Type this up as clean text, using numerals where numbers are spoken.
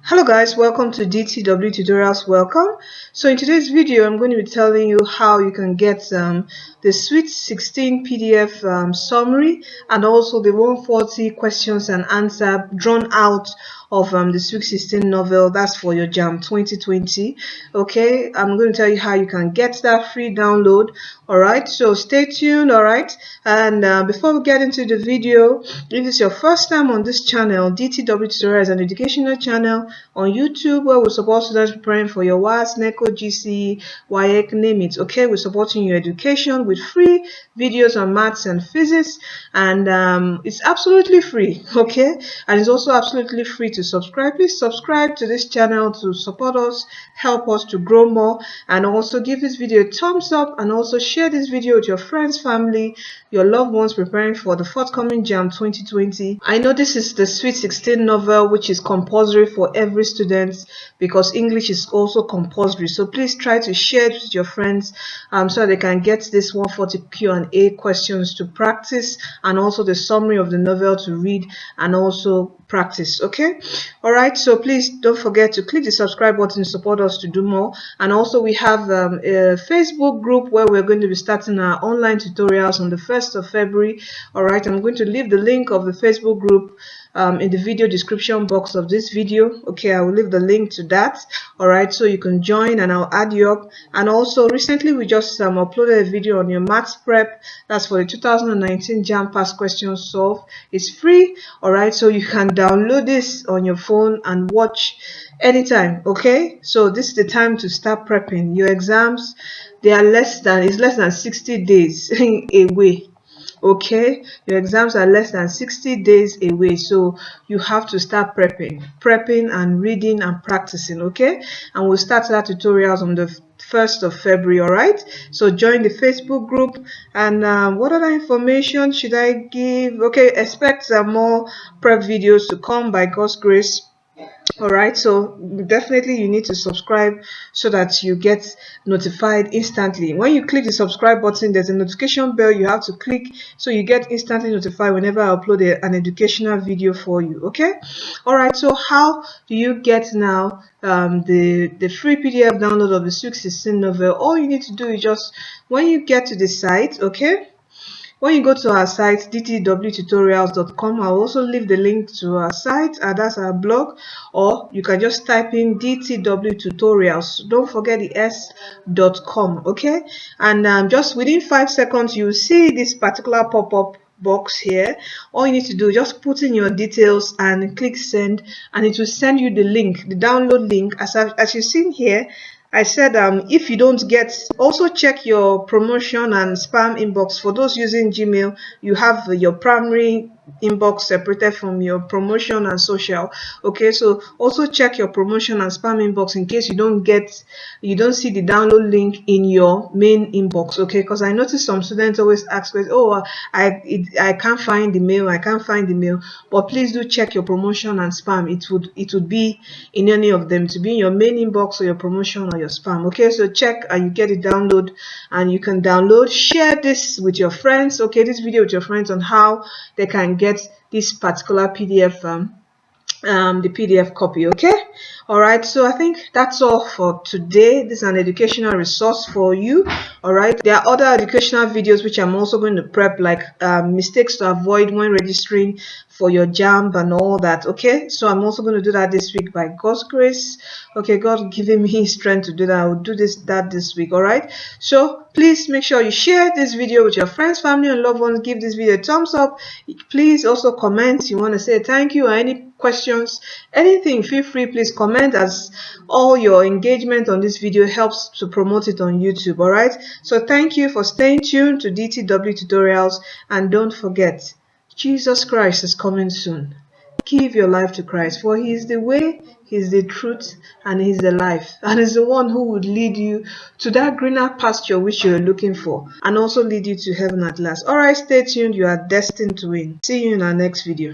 Hello guys, welcome to DTW Tutorials. Welcome. So in today's video I'm going to be telling you how you can get the Sweet 16 PDF summary and also the 140 questions and answer drawn out of the Sweet 16 novel. That's for your Jamb 2020. Okay, I'm going to tell you how you can get that free download. Alright, so stay tuned. Alright, and before we get into the video, if this is your first time on this channel, DTW Tutorial is an educational channel on YouTube where we support students preparing for your WAS, NECO, GCE, WAEC, name it. Okay, we're supporting your education with free videos on maths and physics, and it's absolutely free. Okay, and it's also absolutely free to subscribe. Please subscribe to this channel to support us, help us to grow more, and also give this video a thumbs up, and also share this video with your friends, family, your loved ones preparing for the forthcoming Jamb 2020. I know this is the Sweet 16 novel, which is compulsory for every student because English is also compulsory. So please try to share it with your friends so they can get this 140 Q&A questions to practice, and also the summary of the novel to read and also practice. Okay, all right, so please don't forget to click the subscribe button to support us to do more. And also we have a Facebook group where we're going to be starting our online tutorials on the 1st of February. All right, I'm going to leave the link of the Facebook group in the video description box of this video. Okay, I will leave the link to that. All right, so you can join and I'll add you up. And also recently we just uploaded a video on your maths prep. That's for the 2019 Jamb past questions solved. It's free. All right, so you can download this on your phone and watch anytime. Okay, so this is the time to start prepping your exams. They are less than 60 days away. Okay, your exams are less than 60 days away, so you have to start prepping and reading and practicing. Okay, and we'll start our tutorials on the 1st of February. All right, so join the Facebook group. And what other information should I give? Okay, expect more prep videos to come by God's grace. All right, so definitely you need to subscribe so that you get notified instantly. When you click the subscribe button, there's a notification bell you have to click so you get instantly notified whenever I upload an educational video for you. Okay, all right, so how do you get now the free PDF download of the Sweet 16 novel? All you need to do is just, when you get to the site, okay, when you go to our site dtwtutorials.com, I'll also leave the link to our site, and that's our blog, or you can just type in DTW Tutorials. Don't forget the s.com. Okay, and just within 5 seconds you will see this particular pop-up box here. All you need to do is just put in your details and click send, and it will send you the link, the download link. As you've seen here, I said if you don't get, also check your promotion and spam inbox. For those using Gmail, you have your primary inbox separated from your promotion and social. Okay, so also check your promotion and spam inbox in case you don't see the download link in your main inbox. Okay, because I noticed some students always ask, oh, I can't find the mail, but please do check your promotion and spam. It would be in any of them, to be in your main inbox or your promotion or your spam. Okay, so check and you get it download, and you can download, share this with your friends. Okay, this video with your friends on how they can get this particular PDF, the PDF copy. Okay, all right, so I think that's all for today. This is an educational resource for you. All right, there are other educational videos which I'm also going to prep, like mistakes to avoid when registering for your Jamb and all that. Okay, so I'm also going to do that this week by God's grace. Okay, God giving me strength to do that. I will do that this week. All right, so please make sure you share this video with your friends, family, and loved ones. Give this video a thumbs up. Please also comment. You want to say thank you or any questions, anything, feel free. Please comment, as all your engagement on this video helps to promote it on YouTube. All right, so thank you for staying tuned to DTW Tutorials, and don't forget, Jesus Christ is coming soon. Give your life to Christ, for He is the way, He is the truth, and He is the life, and He's the one who would lead you to that greener pasture which you're looking for, and also lead you to heaven at last. All right, stay tuned. You are destined to win. See you in our next video.